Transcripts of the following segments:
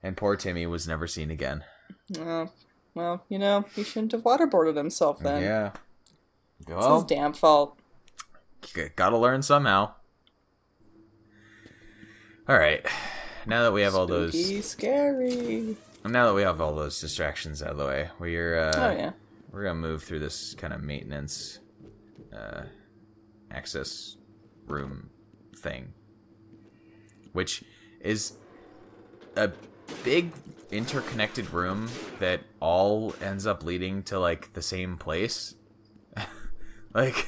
And poor Timmy was never seen again. Oh, well, he shouldn't have waterboarded himself then. Yeah. It's his Well, damn fault. gotta learn somehow. All right. Now that we have all Spooky, those, scary. now that we have all those distractions out of the way, Oh, yeah. we're gonna move through this kind of maintenance, access room thing, which is a big interconnected room that all ends up leading to like the same place. like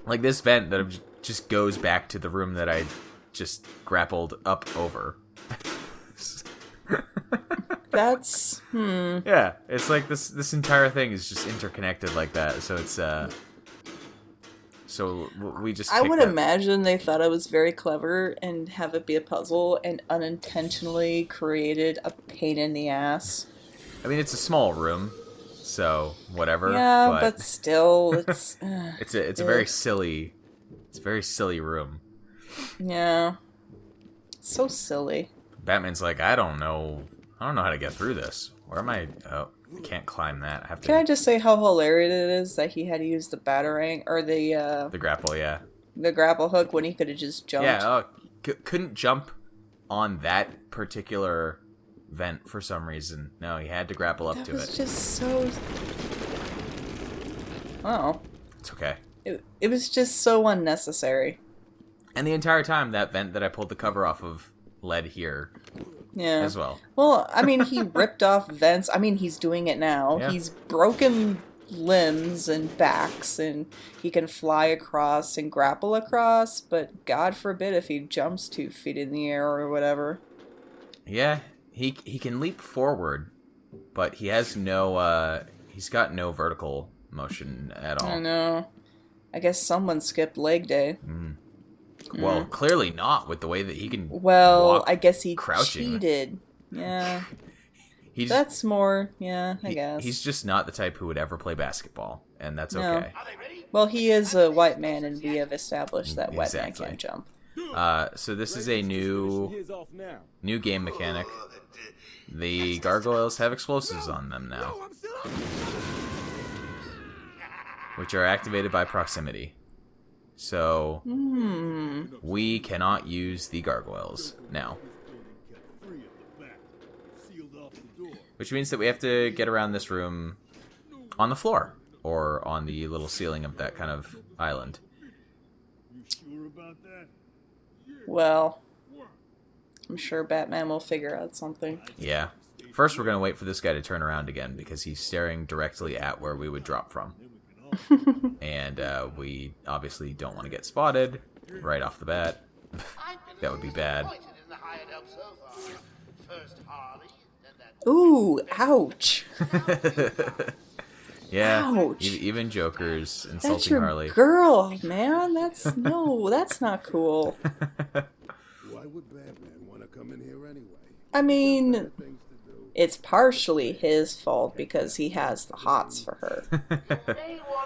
like this vent that just goes back to the room that I just grappled up over. That's Yeah, it's like this entire thing is just interconnected like that. So it's so we just I kick would that. imagine they thought it was very clever and have it be a puzzle and unintentionally created a pain in the ass. I mean, it's a small room, so whatever. Yeah, but But still, it's it's a very silly, it's a very silly room. yeah, so silly. Batman's like, I don't know how to get through this. Where am I? Oh, I can't climb that. I have Can I to just say how hilarious it is that he had to use the batarang or the grapple. Yeah, the grapple hook when he could have just jumped? yeah. Oh, couldn't jump on that particular vent for some reason. No, he had to grapple up That to was it. just so. Oh, It's okay. it was just so unnecessary. And the entire time, that vent that I pulled the cover off of led here Yeah. as well. Well, I mean, he ripped off vents. I mean, he's doing it now. Yeah. He's broken limbs and backs, and he can fly across and grapple across, but God forbid if he jumps 2 feet in the air or whatever. Yeah, he can leap forward, but he has no he's got no vertical motion at I all. know. I guess someone skipped leg day. Well, clearly not with the way that he can Well, walk I guess he crouching. cheated. Yeah. He's That's more, yeah, I guess. he's just not the type who would ever play basketball, and that's No. okay. Well, he is a white man, and we have established that white man Exactly. can't jump. So this is a new game mechanic. The gargoyles have explosives on them now, which are activated by proximity. So we cannot use the gargoyles now. Which means that we have to get around this room on the floor or on the little ceiling of that kind of island. Well, I'm sure Batman will figure out something. Yeah. First, we're going to wait for this guy to turn around again because he's staring directly at where we would drop from. And we obviously don't want to get spotted right off the bat. That would be bad. Ooh, ouch. Yeah, Ouch. even Joker's That's insulting your Harley. girl, man. That's not cool. Why would Batman want to come in here anyway? I mean, Things to do. it's partially his fault because he has the hots for her.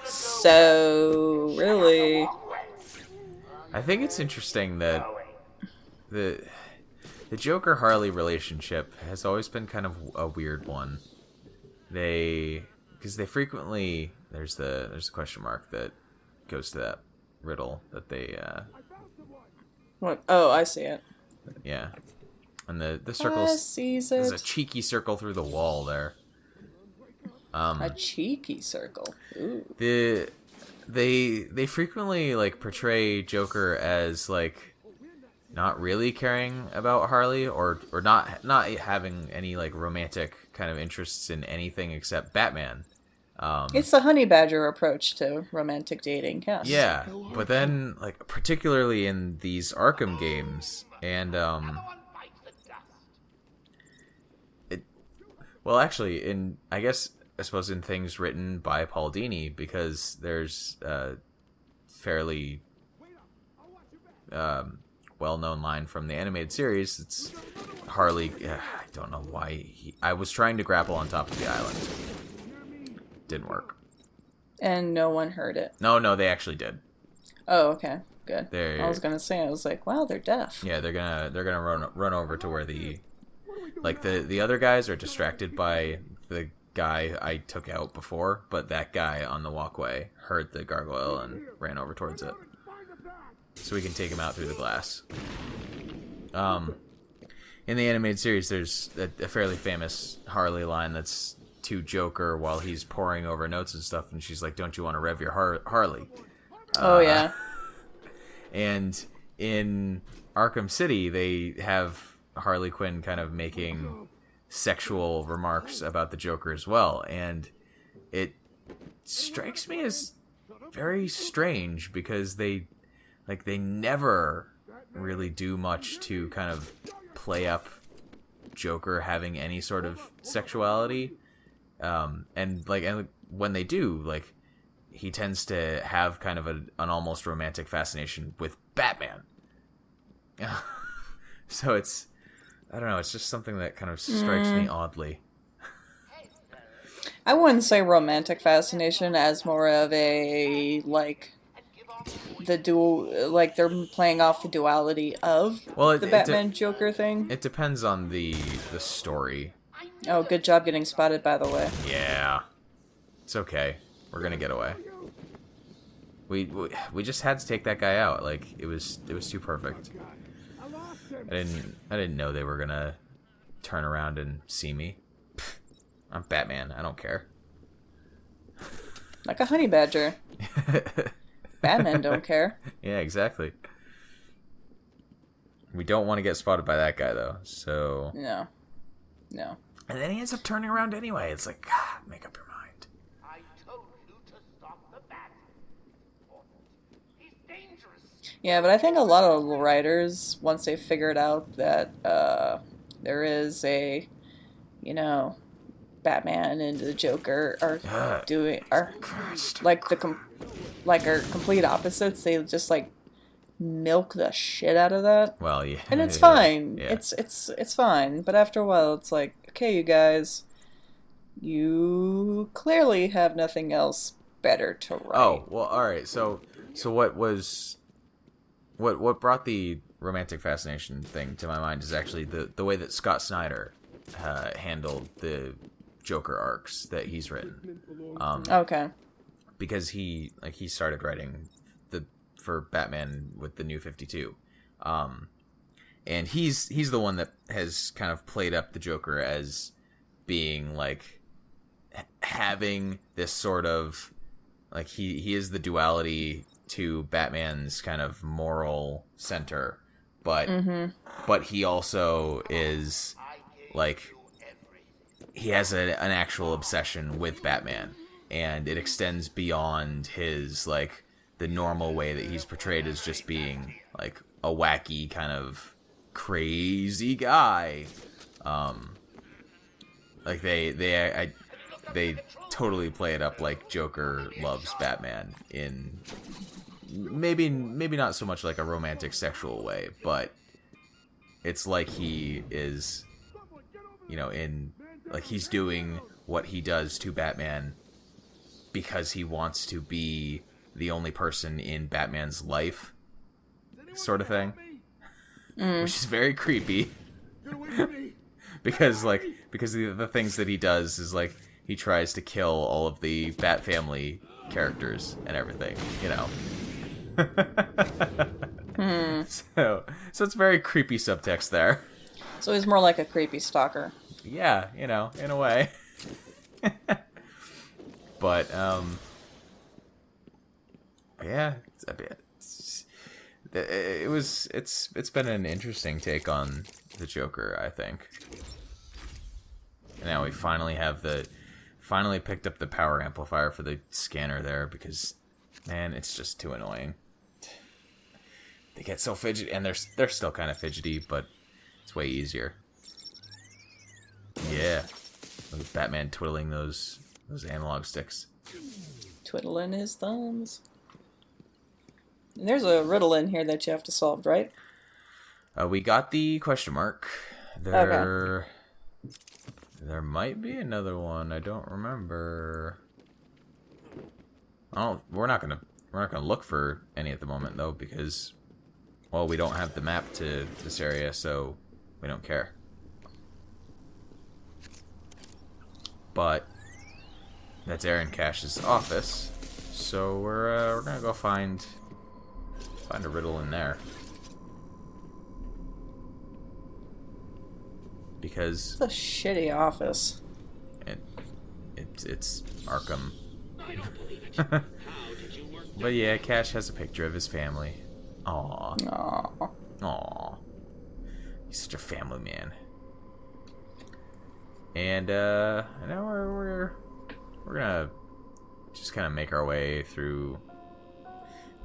So, really, I think it's interesting that the Joker Harley relationship has always been kind of a weird one. Because they frequently there's a question mark that goes to that riddle that they what? Oh, I see it. yeah, and the I circles. sees There's a it. cheeky circle through the wall there. A cheeky circle. Ooh. They frequently like portray Joker as like not really caring about Harley or not having any like romantic kind of interests in anything except Batman. It's the honey badger approach to romantic dating, yes. Yeah, but then like particularly in these Arkham games and well actually I suppose in things written by Paul Dini because there's a fairly well-known line from the animated series. It's Harley. I don't know why I was trying to grapple on top of the island. Didn't work. And no one heard it. No, they actually did. Oh, okay. Good. They're- I was gonna say, I was like, wow, they're deaf. Yeah, they're gonna run over to where the Like, the other guys are distracted by the guy I took out before, but that guy on the walkway heard the gargoyle and ran over towards it. So we can take him out through the glass. In the animated series, there's a fairly famous Harley line that's to Joker while he's poring over notes and stuff, and she's like, "Don't you want to rev your Harley?" Oh, yeah. And in Arkham City, they have Harley Quinn kind of making sexual remarks about the Joker as well, and it strikes me as very strange because they never really do much to kind of play up Joker having any sort of sexuality, and when they do, like, he tends to have kind of an almost romantic fascination with Batman. So it's, I don't know, it's just something that kind of strikes me oddly. I wouldn't say romantic fascination, as more of a, like, the dual, like, they're playing off the duality of the Batman Joker thing. It depends on the story. Oh, good job getting spotted, by the way. Yeah, it's okay. We're gonna get away. We just had to take that guy out. Like, it was too perfect. I didn't know they were gonna turn around and see me. Pfft, I'm Batman. I don't care. Like a honey badger. Batman don't care. Yeah, exactly. We don't want to get spotted by that guy, though. So no. And then he ends up turning around anyway. It's like, God, make up your mind. I told you to stop the bat. He's dangerous. Yeah, but I think a lot of writers, once they figured out that there is a, Batman and the Joker are are complete opposites. They just like milk the shit out of that. Well, yeah, and it's fine. Yeah. It's fine. But after a while, it's like, okay, you guys, you clearly have nothing else better to write. Oh, well, all right. So what brought the romantic fascination thing to my mind is actually the way that Scott Snyder handled the Joker arcs that he's written. Okay. Because he started writing for Batman with the New 52. And he's the one that has kind of played up the Joker as being like having this sort of like he is the duality to Batman's kind of moral center, but he also is like he has an actual obsession with Batman, and it extends beyond his like the normal way that he's portrayed as just being like a wacky kind of crazy guy. Like they totally play it up like Joker loves Batman in maybe not so much like a romantic sexual way, but it's like he is, in like he's doing what he does to Batman because he wants to be the only person in Batman's life, sort of thing. Which is very creepy. because the things that he does is like he tries to kill all of the Bat family characters and everything, So it's very creepy subtext there. So he's more like a creepy stalker. Yeah, in a way. But yeah, it's been an interesting take on the Joker, I think. And now we finally picked up the power amplifier for the scanner there because, man, it's just too annoying. They get so fidgety, and they're still kind of fidgety, but it's way easier. Yeah, Batman twiddling those analog sticks. Twiddling his thumbs. And there's a riddle in here that you have to solve, right? We got the question mark. There might be another one. I don't remember. Oh, we're not gonna look for any at the moment though, because, well, we don't have the map to this area, so we don't care. but that's Aaron Cash's office, so we're gonna go find a riddle in there. Because It's a shitty office. it's Arkham. But yeah, Cash has a picture of his family. Aww. Aww. Aww. He's such a family man. And now we're gonna just kind of make our way through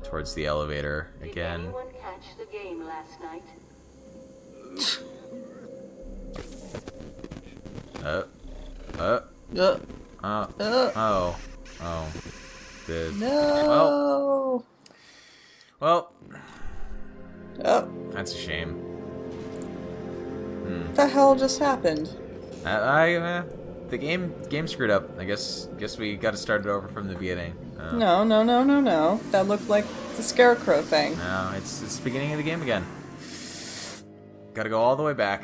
towards the elevator again. Did anyone catch the game last night? No. Well, Oh. that's a shame. What the hell just happened? The game screwed up. I guess we got to start it over from the beginning. No. That looked like the Scarecrow thing. No, it's the beginning of the game again. Got to go all the way back.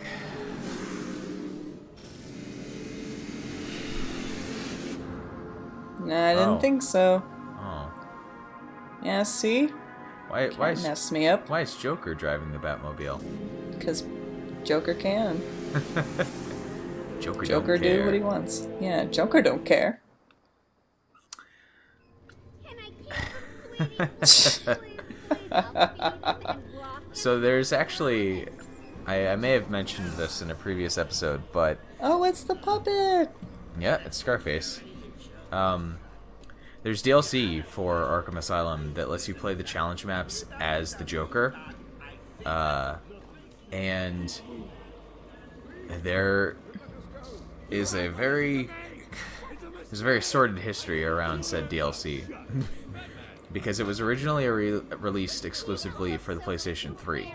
No, I didn't think so. Oh. Yeah, see? Why is Mess me up. Why is Joker driving the Batmobile? Because Joker can. Joker Joker don't care. do what he wants. Yeah, Joker don't care. So there's actually, I may have mentioned this in a previous episode, but Oh, it's the puppet! yeah, it's Scarface. There's DLC for Arkham Asylum that lets you play the challenge maps as the Joker. And there's a very sordid history around said DLC. Because it was originally released exclusively for the PlayStation 3.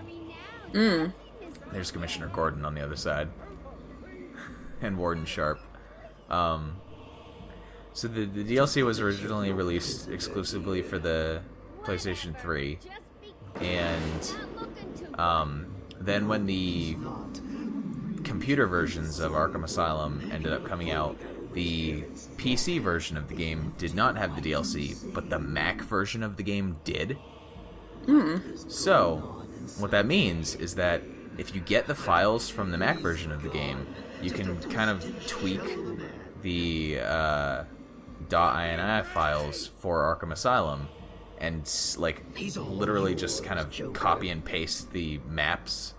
There's Commissioner Gordon on the other side. And Warden Sharp. So the DLC was originally released exclusively for the PlayStation 3. And then when the computer versions of Arkham Asylum ended up coming out, the PC version of the game did not have the DLC, but the Mac version of the game did. So, what that means is that if you get the files from the Mac version of the game, you can kind of tweak the .ini files for Arkham Asylum and like literally just kind of copy and paste the maps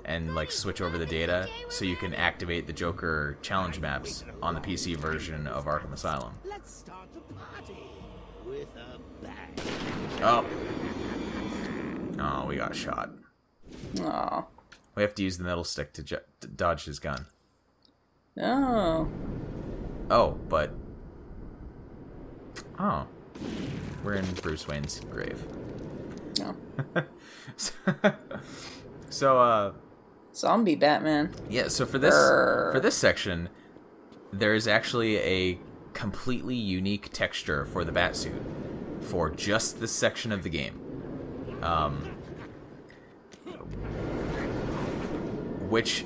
and like switch over the data so you can activate the Joker challenge maps on the PC version of Arkham Asylum. Let's start the party with a bang. Oh, we got shot. Aw. We have to use the middle stick to dodge his gun. No. Oh, but... Oh. We're in Bruce Wayne's grave. No. So, Zombie Batman. yeah, so for this section, there is actually a completely unique texture for the Batsuit for just this section of the game. Which,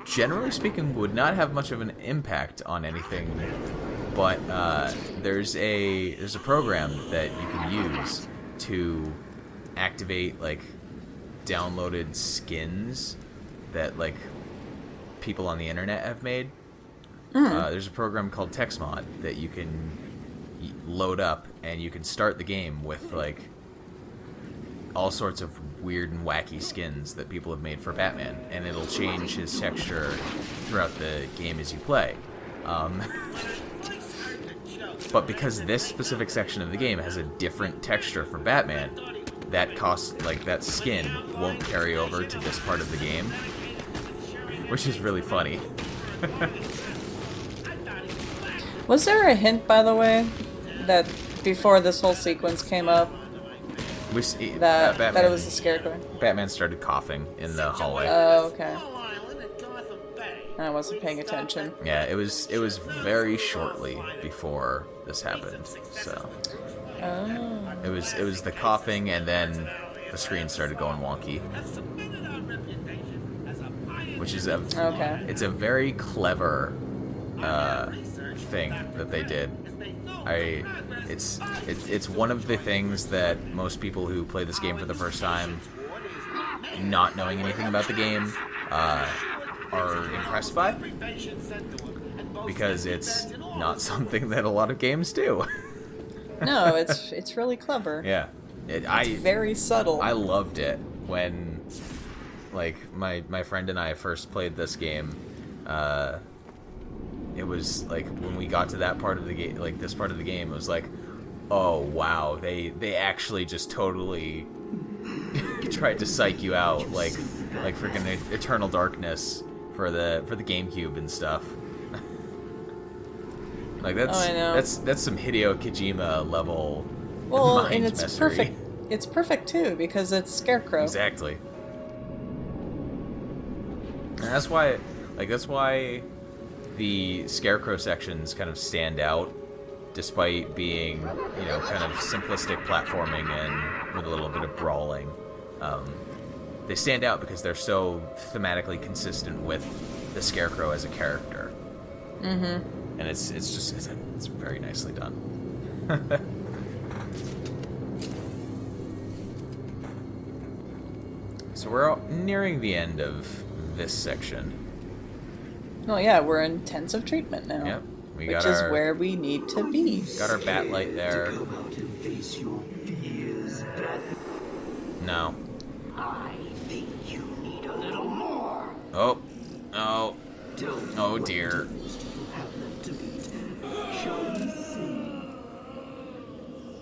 generally speaking, would not have much of an impact on anything, but there's a program that you can use to activate like downloaded skins that like people on the internet have made. There's a program called TextMod that you can load up, and you can start the game with like all sorts of weird and wacky skins that people have made for Batman, and it'll change his texture throughout the game as you play. But because this specific section of the game has a different texture for Batman, that skin won't carry over to this part of the game, which is really funny. Was there a hint, by the way, that before this whole sequence came up, that it was the Scarecrow? Batman started coughing in the hallway. Oh, okay. I wasn't paying attention. Yeah, it was very shortly before this happened. So Oh. it was the coughing, and then the screen started going wonky. Which is Okay. it's a very clever thing that they did. It's one of the things that most people who play this game for the first time, not knowing anything about the game, are impressed by, because it's not something that a lot of games do. No, it's really clever. Yeah, it's very subtle. I loved it when, like, my friend and I first played this game. It was like when we got to that part of the game, like this part of the game, it was like, oh wow, they actually just totally tried to psych you out, like freaking Eternal Darkness for the GameCube and stuff. Like that's some Hideo Kojima level. Well, and it's messery. perfect. It's perfect too because it's Scarecrow. Exactly. And that's why the Scarecrow sections kind of stand out, despite being, you know, kind of simplistic platforming and with a little bit of brawling. They stand out because they're so thematically consistent with the Scarecrow as a character. Mm-hmm. And it's very nicely done. So we're nearing the end of this section. Oh yeah, we're in intensive treatment now. Yep. Which is where we need to be. Got our bat light there. No. I think you need a little more. Oh. Oh. Oh dear.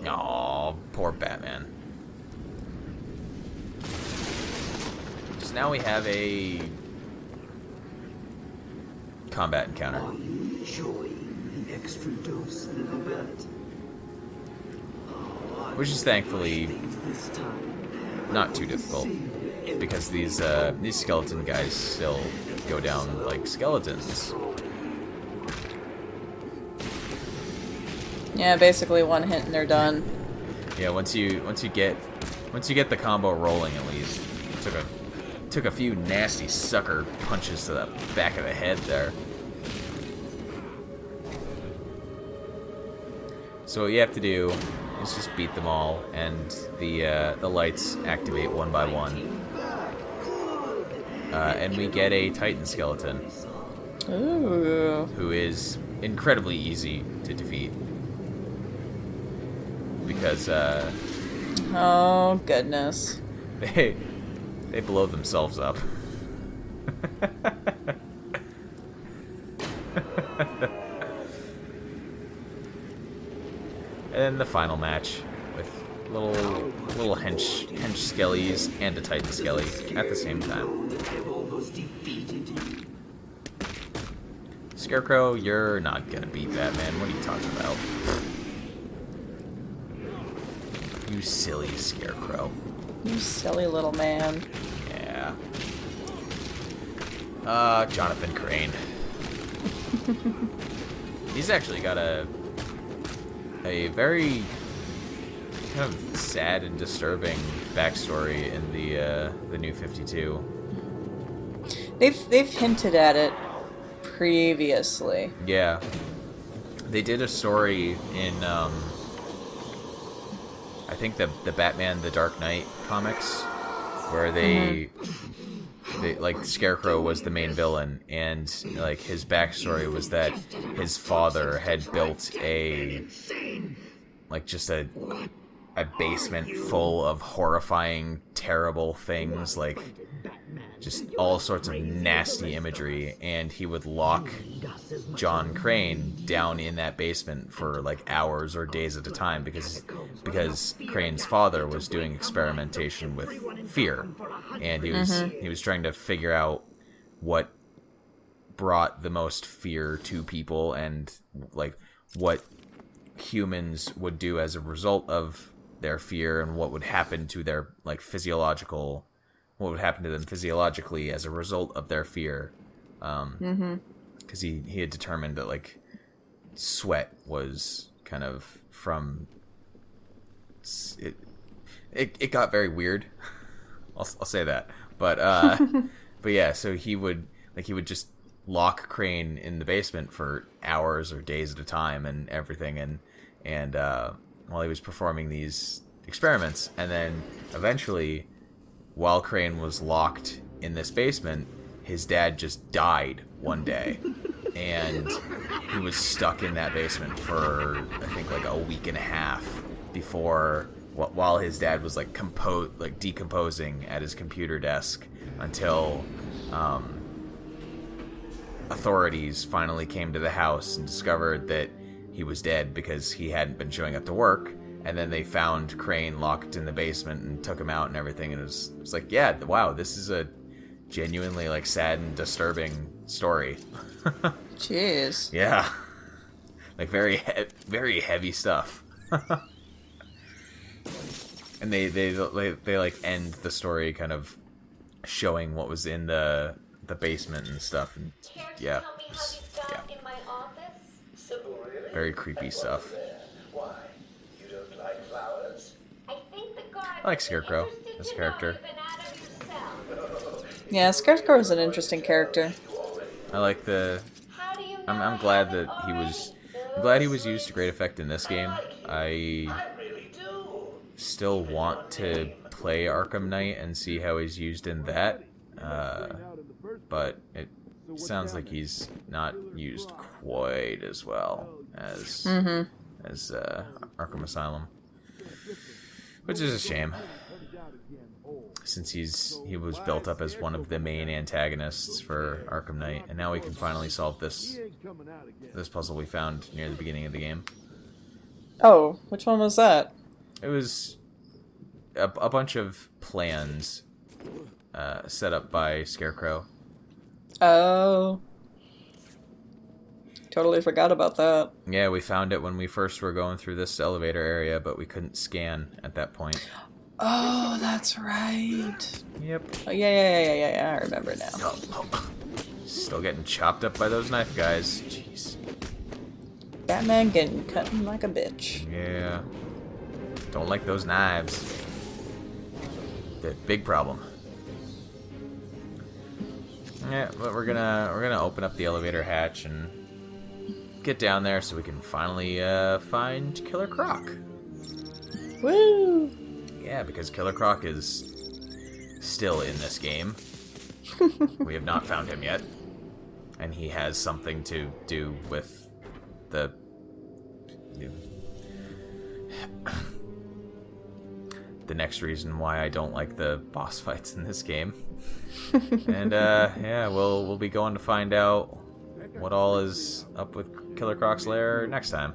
Aw, poor Batman. So now we have a combat encounter. Which is thankfully not too difficult, because these skeleton guys still go down like skeletons. Yeah, basically one hit and they're done. Yeah, once you get the combo rolling, at least. Took a few nasty sucker punches to the back of the head there. So what you have to do is just beat them all, and the lights activate one by one. And we get a Titan skeleton. Ooh. Who is incredibly easy to defeat. Because, oh, goodness. They blow themselves up. And the final match with little hench skellies and a Titan skelly at the same time. Scarecrow, you're not gonna beat Batman. What are you talking about? You silly Scarecrow. You silly little man. Yeah. Jonathan Crane. He's actually got a very kind of sad and disturbing backstory in the New 52. They've hinted at it previously. Yeah. They did a story in I think the Batman the Dark Knight comics, where they like Scarecrow was the main villain, and like his backstory was that his father had built just a basement full of horrifying, terrible things, like just all sorts of nasty imagery, and he would lock John Crane down in that basement for like hours or days at a time because Crane's father was doing experimentation with fear, and he was trying to figure out what brought the most fear to people, and like what humans would do as a result of their fear, and what would happen to their like what would happen to them physiologically as a result of their fear. Because he had determined that like sweat was kind of from it got very weird. I'll say that, but but yeah, so he would just lock Crane in the basement for hours or days at a time and everything, and while he was performing these experiments, and then eventually, while Crane was locked in this basement, his dad just died one day, and he was stuck in that basement for I think like a week and a half before, while his dad was like decomposing at his computer desk until authorities finally came to the house and discovered that he was dead because he hadn't been showing up to work. And then they found Crane locked in the basement and took him out and everything. And it was like, yeah, wow, this is a genuinely like sad and disturbing story. Jeez. Yeah, like very heavy stuff. And they like end the story kind of showing what was in the basement and stuff, and yeah, very creepy stuff. Why? You don't like flowers? I like Scarecrow as a character. Yeah, Scarecrow is an interesting character. I like I'm glad that I'm glad he was used to great effect in this game. I still want to play Arkham Knight and see how he's used in that, but it sounds like he's not used quite as well as Arkham Asylum, which is a shame, since he was built up as one of the main antagonists for Arkham Knight, and now we can finally solve this puzzle we found near the beginning of the game. Oh, which one was that? It was a bunch of plans set up by Scarecrow. Oh. Totally forgot about that. Yeah, we found it when we first were going through this elevator area, but we couldn't scan at that point. Oh, that's right. Yep. Oh, yeah, I remember now. Still getting chopped up by those knife guys. Jeez. Batman getting cut like a bitch. Yeah. Don't like those knives. The big problem. Yeah, but we're gonna open up the elevator hatch and get down there so we can finally find Killer Croc. Woo! Yeah, because Killer Croc is still in this game. We have not found him yet, and he has something to do with the next reason why I don't like the boss fights in this game. And yeah, we'll be going to find out what all is up with Killer Croc's lair next time.